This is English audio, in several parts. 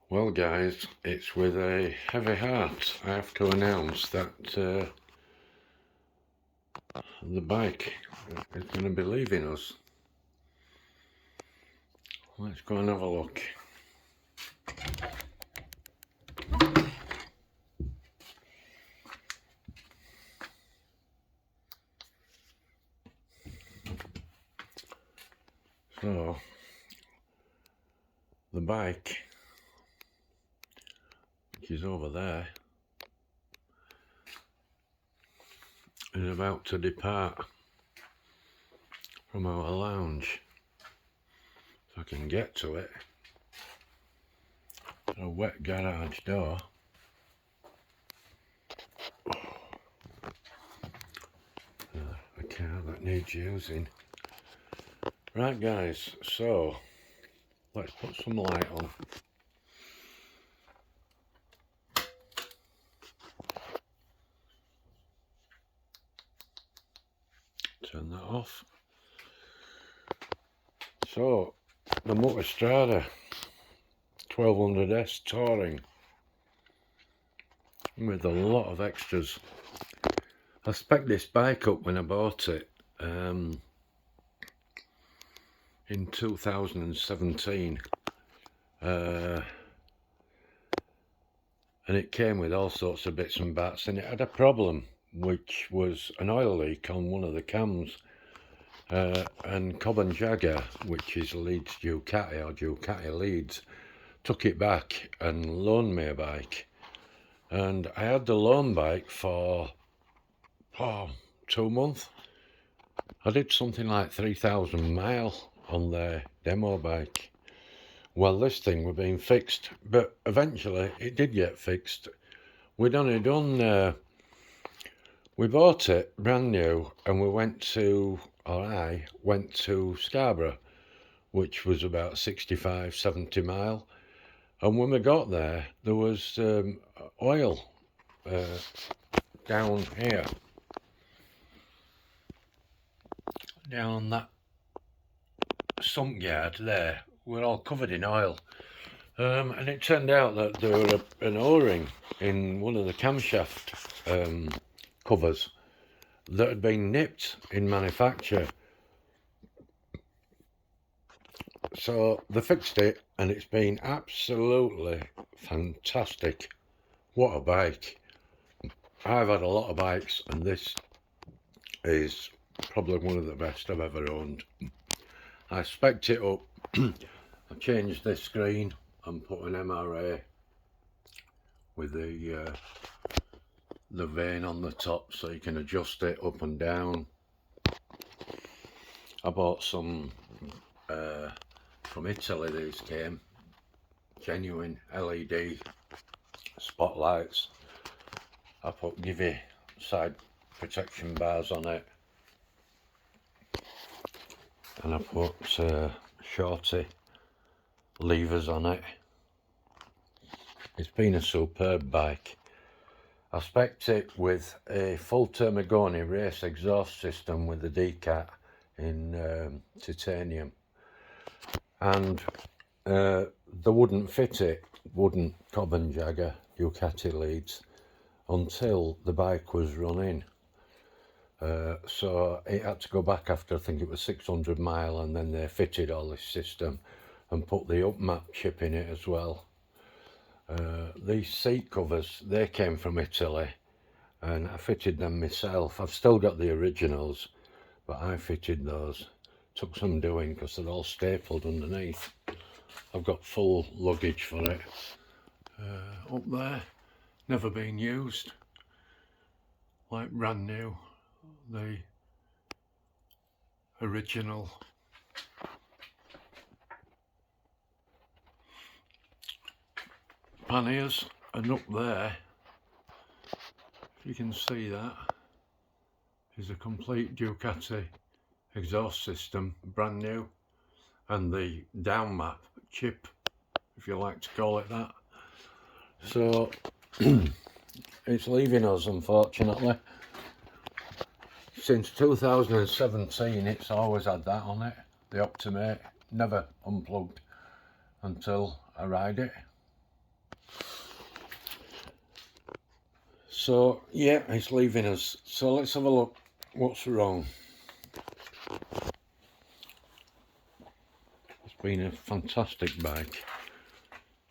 Well guys, it's with a heavy heart I have to announce that the bike is going to be leaving us. Let's go and have a look. So, the bike, which is over there, is about to depart from our lounge. If I can get to it. A wet garage door. A car that needs using. Right guys, so let's put some light on. Turn that off. So, the Multistrada 1200S Touring with a lot of extras. I spec'd this bike up when I bought it in 2017 and it came with all sorts of bits and bats, and it had a problem, which was an oil leak on one of the cams. And Cobb and Jagger, which is Leeds Ducati, or Ducati Leeds, took it back and loaned me a bike. And I had the loan bike for 2 months. I did something like 3,000 miles on their demo bike. Well, this thing was being fixed, but eventually it did get fixed. We'd only done, we bought it brand new, and we went to, or I went to Scarborough, which was about 65-70 miles. And when we got there, there was oil down here, down that sump yard there. We're all covered in oil. And it turned out that there were an O-ring in one of the camshaft covers that had been nipped in manufacture. So they fixed it, and it's been absolutely fantastic. What a bike. I've had a lot of bikes, and this is probably one of the best I've ever owned. I spec'd it up. I changed this screen and put an MRA with the vane on the top, so you can adjust it up and down. I bought some from Italy. These came genuine LED spotlights. I put Givi side protection bars on it, and I put shorty levers on it. It's been a superb bike. I spec'd it with a full Termagoni race exhaust system with the Ducati in titanium, and they wouldn't fit it, wouldn't Cobb and Jagger Ducati Leeds, until the bike was running. So it had to go back after, I think it was 600 miles, and then they fitted all this system and put the upmap chip in it as well. These seat covers, they came from Italy, and I fitted them myself. I've still got the originals, but I fitted those. Took some doing because they're all stapled underneath. I've got full luggage for it. Up there, never been used, like brand new, the original panniers. And up there, if you can see that, is a complete Ducati exhaust system, brand new, and the down map chip, if you like to call it that. So it's leaving us, unfortunately. Since 2017 it's always had that on it, the Optimate, never unplugged until I ride it. So yeah, it's leaving us. So let's have a look what's wrong. It's been a fantastic bike.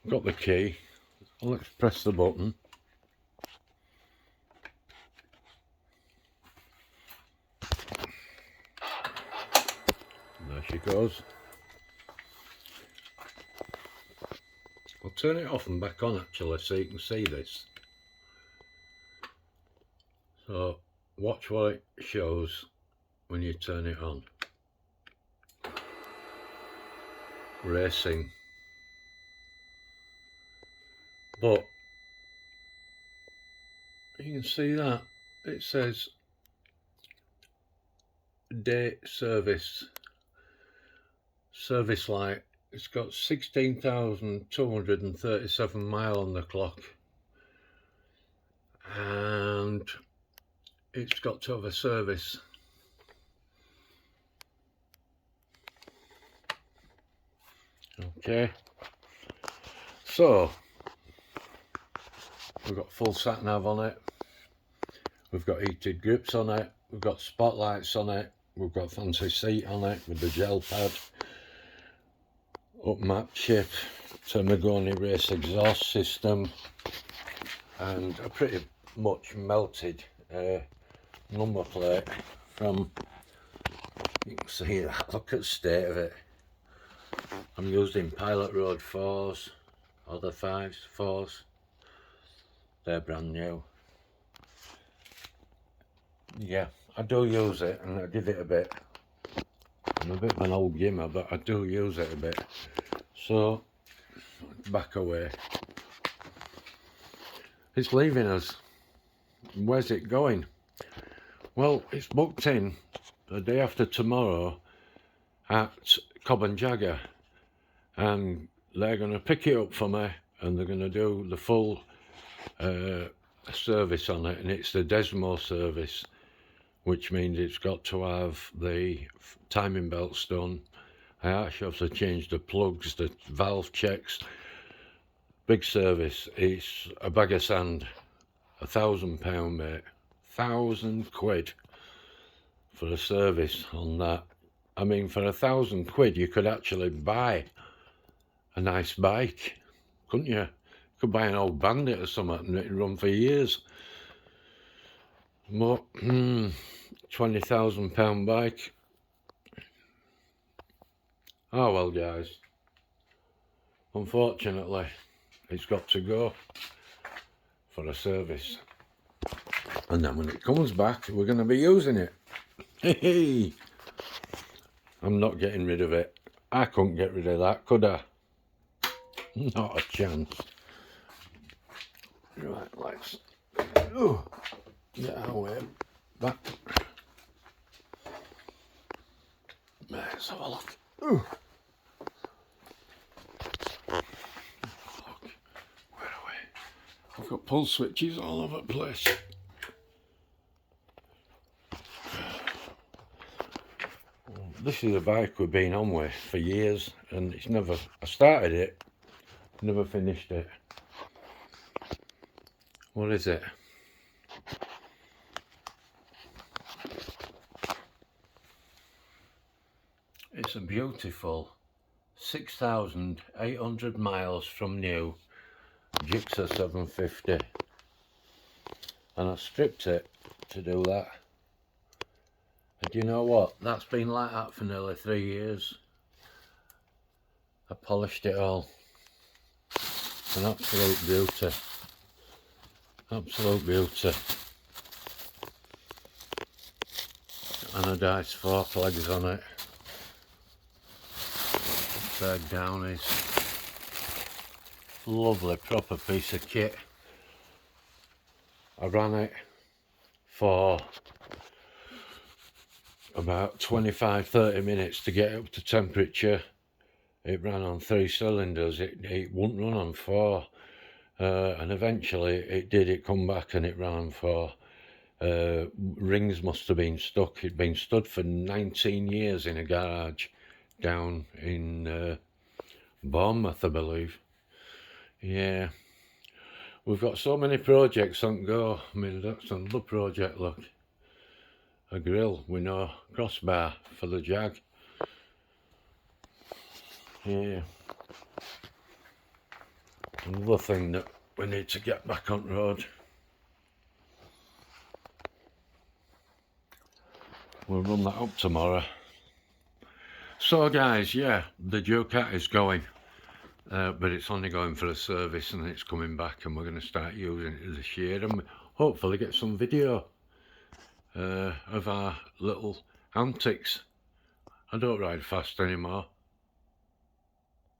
Got the key. Let's press the button. There she goes. I'll turn it off and back on actually so you can see this. So watch what it shows when you turn it on. Racing. But you can see that it says date service light. It's got 16,237 mile on the clock, and it's got to have a service. Okay, so we've got full sat nav on it, we've got heated grips on it, we've got spotlights on it, we've got fancy seat on it with the gel pad, up map chip, Termagoni race exhaust system, and a pretty much melted number plate from, you can see that, look at the state of it. I'm using Pilot Road 4s, other 5s, 4s, they're brand new. Yeah, I do use it and I give it a bit. I'm a bit of an old gimmer, but I do use it a bit. So, back away. It's leaving us. Where's it going? Well, it's booked in the day after tomorrow at Cobb & Jagger, and they're going to pick it up for me and they're going to do the full service on it, and it's the Desmo service, which means it's got to have the timing belts done. I actually have to change the plugs, the valve checks. Big service. It's a bag of sand, £1,000 mate, £1,000 for a service on that. I mean, for £1,000 you could actually buy a nice bike, couldn't you? You could buy an old Bandit or something and it'd run for years. But £20,000 bike. Oh well, guys, unfortunately it's got to go for a service, and then when it comes back we're going to be using it. Hey, I'm not getting rid of it. I couldn't get rid of that, could I? Not a chance. Right, let's get our way back. Let's have a look. Where are we? I've got pull switches all over the place. This is a bike we've been on with for years, and it's never, I started it, never finished it. What is it? It's a beautiful 6,800 miles from new Gixxer 750, and I stripped it to do that. And you know what? That's been like that for nearly 3 years. I polished it all. An absolute beauty. Absolute beauty. Anodized fork legs on it. Upside down is lovely, proper piece of kit. I ran it for about 25-30 minutes to get up to temperature. It ran on 3 cylinders, it wouldn't run on 4, and eventually it did, it come back and it ran on 4. Rings must have been stuck. It'd been stood for 19 years in a garage down in Bournemouth, I believe. Yeah, We've got so many projects on go. I mean, that's another project, look. A grill with no crossbar for the Jag. Yeah. Another thing that we need to get back on road. We'll run that up tomorrow. So guys, yeah, the Ducati's going. But it's only going for a service and it's coming back, and we're going to start using it this year and hopefully get some video of our little antics. I don't ride fast anymore.